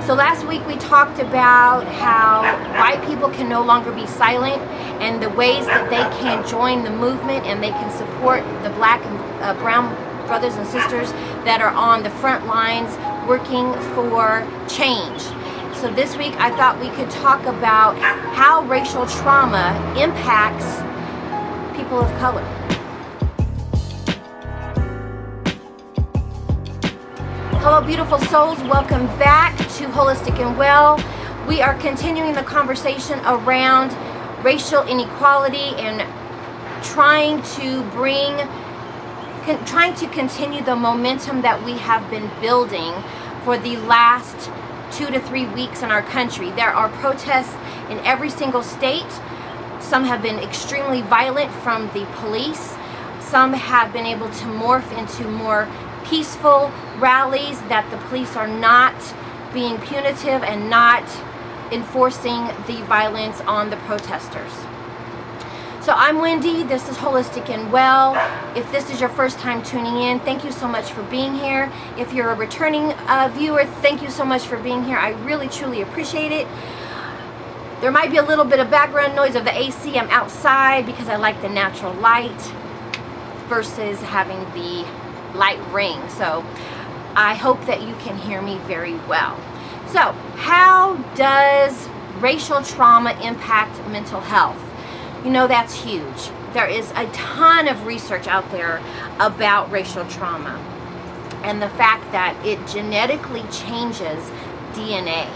So last week we talked about how white people can no longer be silent and the ways that they can join the movement and they can support the black and brown brothers and sisters that are on the front lines working for change. So this week I thought we could talk about how racial trauma impacts people of color. Hello beautiful souls, welcome back to Holistic and Well. We are continuing the conversation around racial inequality and trying to continue the momentum that we have been building for the last 2 to 3 weeks in our country. There are protests in every single state. Some have been extremely violent from the police. Some have been able to morph into more peaceful rallies that the police are not being punitive and not enforcing the violence on the protesters. So I'm Wendy, this is Holistic and Well. If this is your first time tuning in, thank you so much for being here. If you're a returning viewer, thank you so much for being here. I really truly appreciate it. There might be a little bit of background noise of the AC. I'm outside because I like the natural light versus having the light ring. So I hope that you can hear me very well. So how does racial trauma impact mental health? You know, that's huge. There is a ton of research out there about racial trauma and the fact that it genetically changes DNA,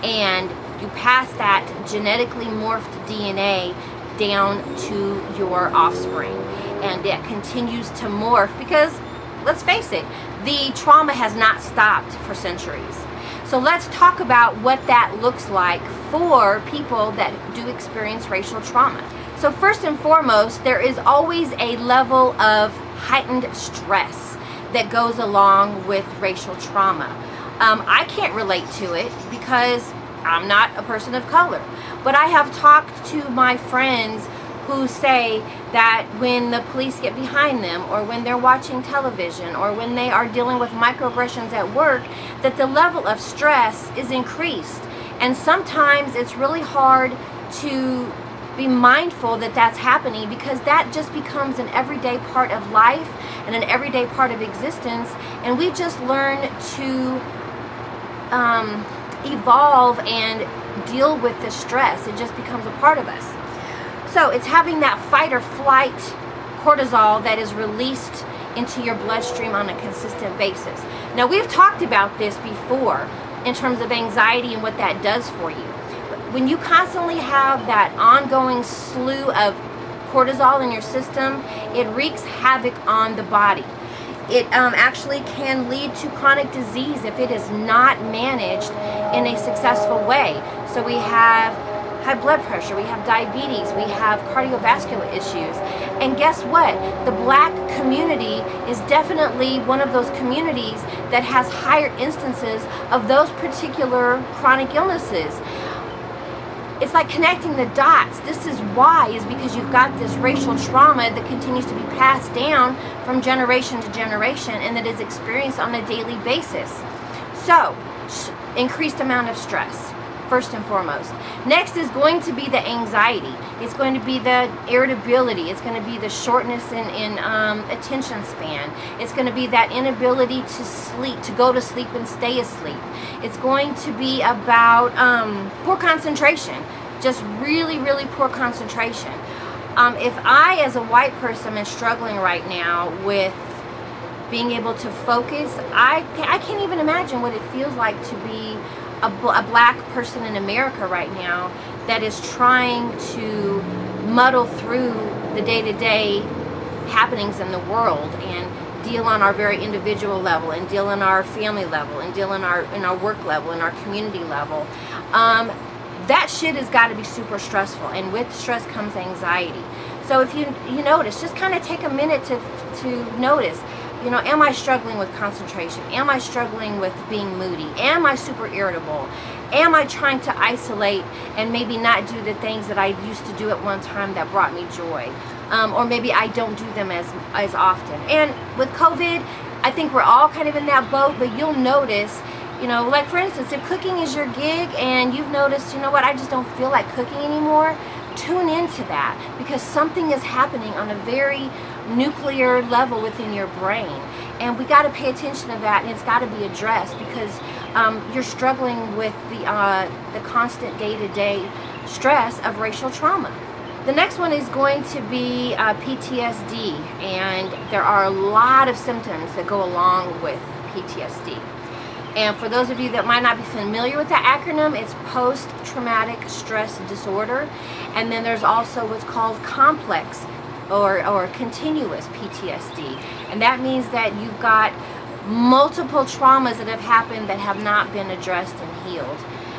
and you pass that genetically morphed DNA down to your offspring, and it continues to morph because, let's face it, the trauma has not stopped for centuries. So let's talk about what that looks like for people that do experience racial trauma. So first and foremost, there is always a level of heightened stress that goes along with racial trauma. I can't relate to it because I'm not a person of color, but I have talked to my friends who say that when the police get behind them, or when they're watching television, or when they are dealing with microaggressions at work, that the level of stress is increased. And sometimes it's really hard to be mindful that that's happening because that just becomes an everyday part of life and an everyday part of existence, and we just learn to evolve and deal with the stress. It just becomes a part of us. So it's having that fight or flight cortisol that is released into your bloodstream on a consistent basis. Now, we've talked about this before in terms of anxiety and what that does for you. But when you constantly have that ongoing slew of cortisol in your system, it wreaks havoc on the body. It actually can lead to chronic disease if it is not managed in a successful way. So we have high blood pressure, we have diabetes, we have cardiovascular issues. And guess what? The black community is definitely one of those communities that has higher instances of those particular chronic illnesses. It's like connecting the dots. This is why, is because you've got this racial trauma that continues to be passed down from generation to generation and that is experienced on a daily basis. So, increased amount of stress, first and foremost. Next is going to be the anxiety. It's going to be the irritability. It's going to be the shortness in attention span. It's going to be that inability to sleep, to go to sleep and stay asleep. It's going to be about poor concentration, just really, really poor concentration. If I, as a white person, am struggling right now with being able to focus, I can't even imagine what it feels like to be a black person in America right now that is trying to muddle through the day-to-day happenings in the world and deal on our very individual level and deal on our family level and deal in our work level and our community level. That shit has got to be super stressful, and with stress comes anxiety. So if you notice, just kind of take a minute to notice, you know, am I struggling with concentration? Am I struggling with being moody? Am I super irritable? Am I trying to isolate and maybe not do the things that I used to do at one time that brought me joy? Or maybe I don't do them as often. And with COVID, I think we're all kind of in that boat, but you'll notice, You know, like for instance, if cooking is your gig and you've noticed, you know what, I just don't feel like cooking anymore, tune into that, because something is happening on a very nuclear level within your brain. And we got to pay attention to that, and it's got to be addressed, because you're struggling with the constant day-to-day stress of racial trauma. The next one is going to be PTSD, and there are a lot of symptoms that go along with PTSD. And for those of you that might not be familiar with that acronym, it's post-traumatic stress disorder. And then there's also what's called complex or continuous PTSD. And that means that you've got multiple traumas that have happened that have not been addressed and healed.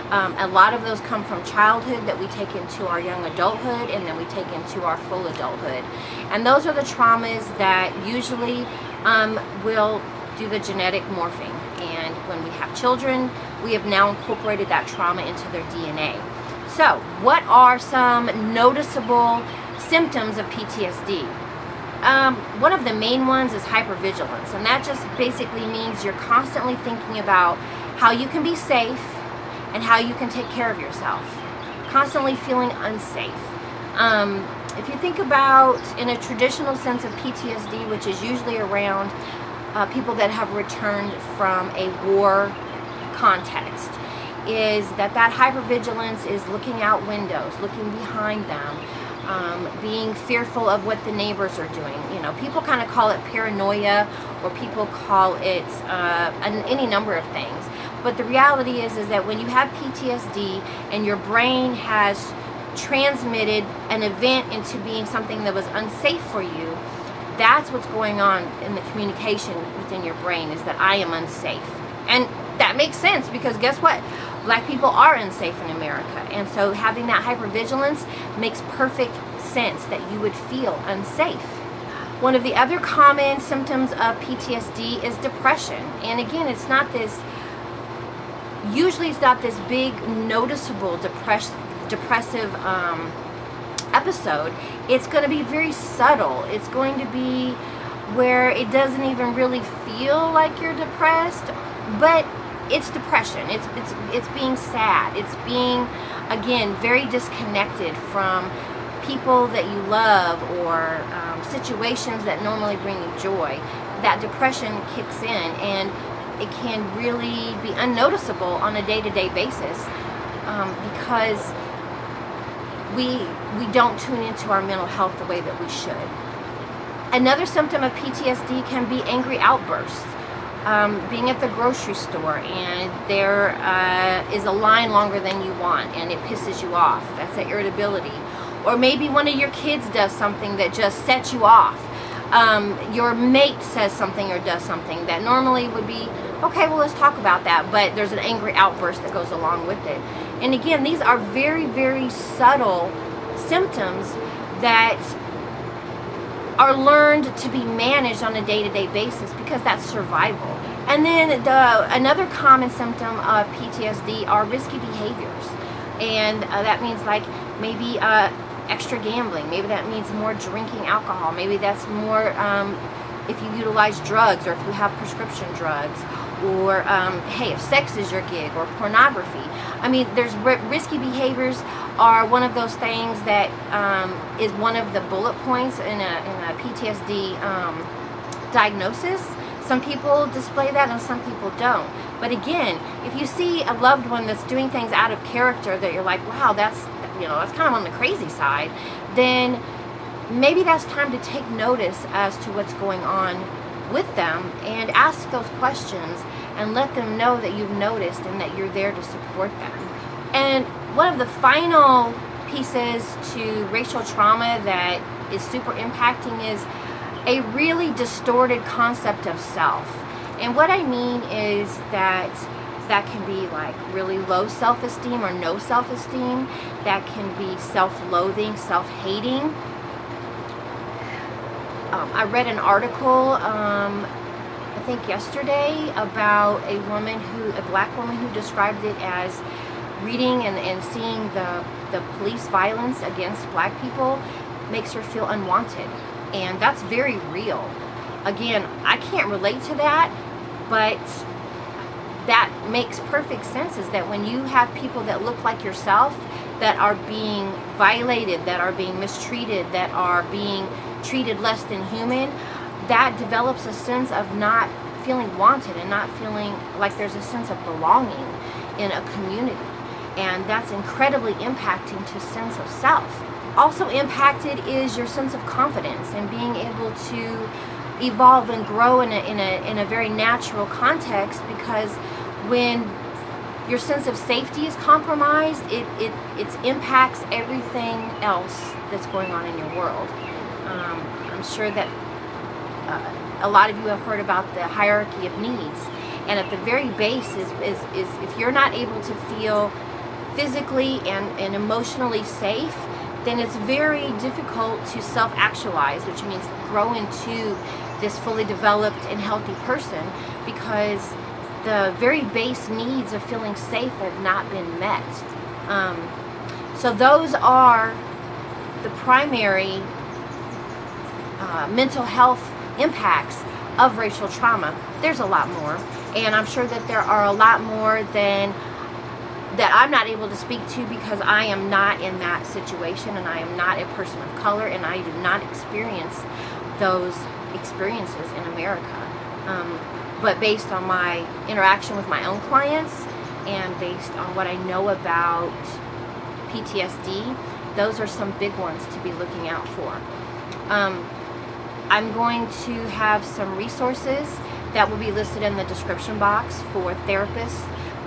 A lot of those come from childhood that we take into our young adulthood, and then we take into our full adulthood. And those are the traumas that usually will do the genetic morphing. And when we have children, we have now incorporated that trauma into their DNA. So, what are some noticeable symptoms of PTSD? One of the main ones is hypervigilance, and that just basically means you're constantly thinking about how you can be safe and how you can take care of yourself. Constantly feeling unsafe. If you think about, in a traditional sense of PTSD, which is usually around people that have returned from a war context, is that hypervigilance is looking out windows, looking behind them, being fearful of what the neighbors are doing. You know, people kind of call it paranoia, or people call it any number of things. But the reality is that when you have PTSD and your brain has transmitted an event into being something that was unsafe for you, that's what's going on in the communication within your brain, is that I am unsafe. And that makes sense, because guess what? Black people are unsafe in America. And so having that hypervigilance makes perfect sense that you would feel unsafe. One of the other common symptoms of PTSD is depression. And again, usually it's not this big noticeable depressive episode. It's going to be very subtle. It's going to be where it doesn't even really feel like you're depressed, but it's depression. It's being sad. It's being, again, very disconnected from people that you love, or situations that normally bring you joy. That depression kicks in, and it can really be unnoticeable on a day-to-day basis, because we don't tune into our mental health the way that we should. Another symptom of PTSD can be angry outbursts. Being at the grocery store and there is a line longer than you want and it pisses you off. That's that irritability. Or maybe one of your kids does something that just sets you off. Your mate says something or does something that normally would be, okay, well, let's talk about that, but there's an angry outburst that goes along with it. And again, these are very, very subtle symptoms that are learned to be managed on a day-to-day basis, because that's survival. And then another common symptom of PTSD are risky behaviors. And that means like maybe extra gambling. Maybe that means more drinking alcohol. Maybe that's more if you utilize drugs, or if you have prescription drugs, or hey, if sex is your gig, or pornography. I mean, there's risky behaviors are one of those things that is one of the bullet points in a PTSD diagnosis. Some people display that and some people don't. But again, if you see a loved one that's doing things out of character that you're like, wow, that's kind of on the crazy side, then maybe that's time to take notice as to what's going on with them, and ask those questions and let them know that you've noticed and that you're there to support them. And one of the final pieces to racial trauma that is super impacting is a really distorted concept of self. And what I mean is that can be like really low self-esteem or no self-esteem. That can be self-loathing, self-hating. I read an article, I think yesterday, about a black woman who described it as reading and seeing the police violence against black people makes her feel unwanted. And that's very real. Again, I can't relate to that, but that makes perfect sense is that when you have people that look like yourself that are being violated, that are being mistreated, that are being treated less than human, that develops a sense of not feeling wanted and not feeling like there's a sense of belonging in a community. And that's incredibly impacting to sense of self. Also impacted is your sense of confidence and being able to evolve and grow in a very natural context, because when your sense of safety is compromised, it impacts everything else that's going on in your world. I'm sure that a lot of you have heard about the hierarchy of needs, and at the very base is if you're not able to feel physically and emotionally safe, then it's very difficult to self-actualize, which means grow into this fully developed and healthy person, because the very base needs of feeling safe have not been met. So those are the primary mental health impacts of racial trauma. There's a lot more, and I'm sure that there are a lot more than that I'm not able to speak to, because I am not in that situation, and I am not a person of color, and I do not experience those experiences in America. But based on my interaction with my own clients and based on what I know about PTSD, those are some big ones to be looking out for. I'm going to have some resources that will be listed in the description box for therapists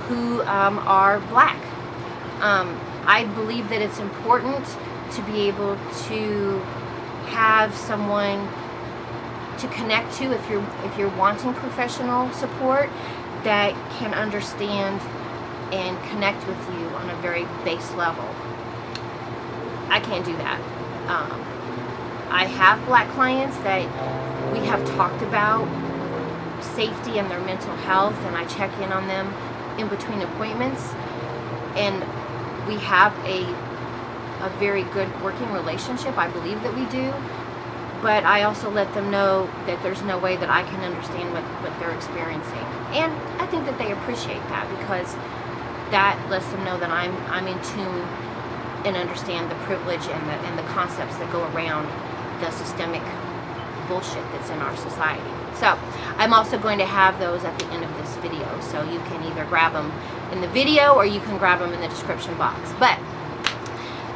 who are Black. I believe that it's important to be able to have someone to connect to if you're wanting professional support that can understand and connect with you on a very base level. I can't do that. I have Black clients that we have talked about safety and their mental health, and I check in on them in between appointments, and we have a very good working relationship. I believe that we do, but I also let them know that there's no way that I can understand what they're experiencing, and I think that they appreciate that, because that lets them know that I'm in tune and understand the privilege and the concepts that go around the systemic bullshit that's in our society. So I'm also going to have those at the end of this video, so you can either grab them in the video or you can grab them in the description box. But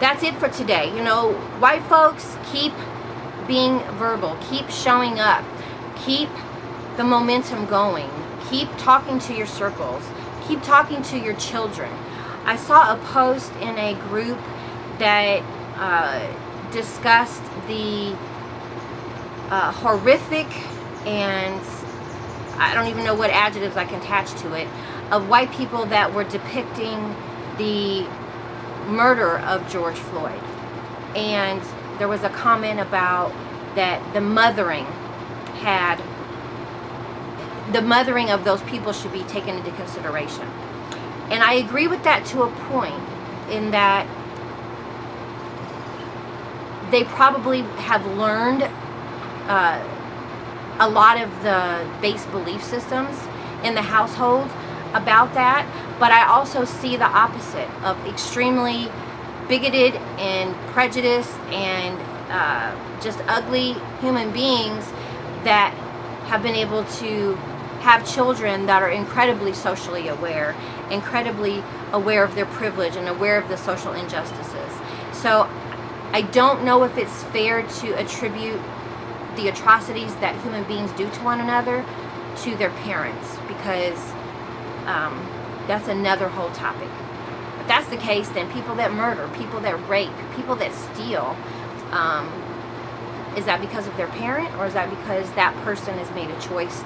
that's it for today. You know, white folks, keep being verbal, keep showing up, keep the momentum going, keep talking to your circles, keep talking to your children. I saw a post in a group that discussed the horrific, and I don't even know what adjectives I can attach to it, of white people that were depicting the murder of George Floyd. And there was a comment about that the mothering of those people should be taken into consideration. And I agree with that to a point, in that they probably have learned a lot of the base belief systems in the household about that, but I also see the opposite of extremely bigoted and prejudiced and just ugly human beings that have been able to have children that are incredibly socially aware, incredibly aware of their privilege and aware of the social injustices. So I don't know if it's fair to attribute the atrocities that human beings do to one another to their parents, because that's another whole topic. If that's the case, then people that murder, people that rape, people that steal, is that because of their parent, or is that because that person has made a choice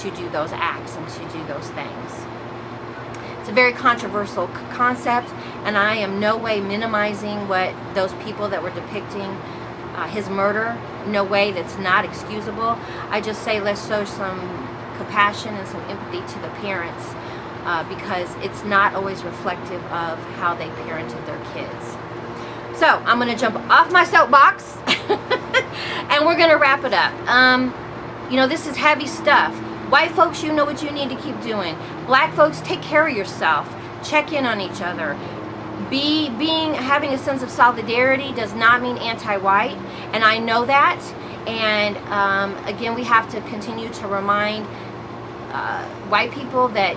to do those acts and to do those things? It's a very controversial concept, and I am no way minimizing what those people that were depicting his murder. No way, that's not excusable. I just say let's show some compassion and some empathy to the parents, because it's not always reflective of how they parented their kids. So I'm going to jump off my soapbox and we're going to wrap it up. You know, this is heavy stuff. White folks, you know what you need to keep doing. Black folks, take care of yourself. Check in on each other. Having a sense of solidarity does not mean anti-white, and I know that. And again, we have to continue to remind white people that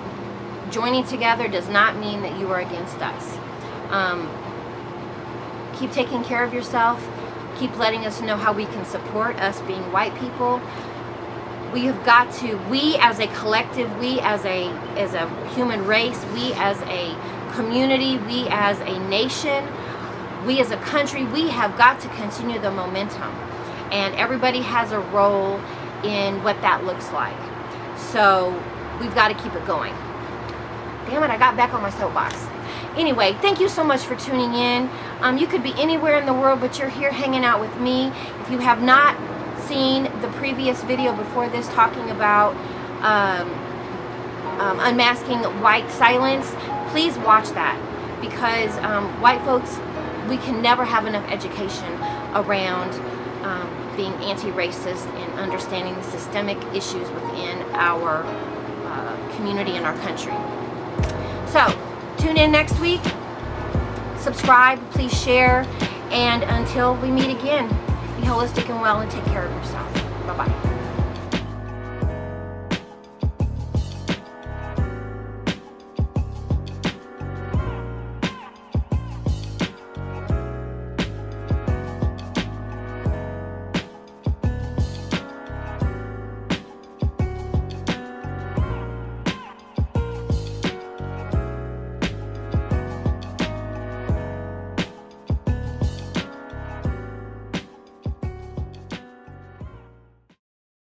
joining together does not mean that you are against us. Keep taking care of yourself. Keep letting us know how we can support us being white people. We have got to, we as a collective, we as a human race, we as a community, we as a nation, we as a country, we have got to continue the momentum. And everybody has a role in what that looks like. So we've got to keep it going. Damn it, I got back on my soapbox. Anyway, thank you so much for tuning in. You could be anywhere in the world, but you're here hanging out with me. If you have not seen the previous video before this talking about unmasking white silence, please watch that, because white folks, we can never have enough education around being anti-racist and understanding the systemic issues within our community and our country. So, tune in next week, subscribe, please share, and until we meet again, be holistic and well and take care of yourself. Bye-bye.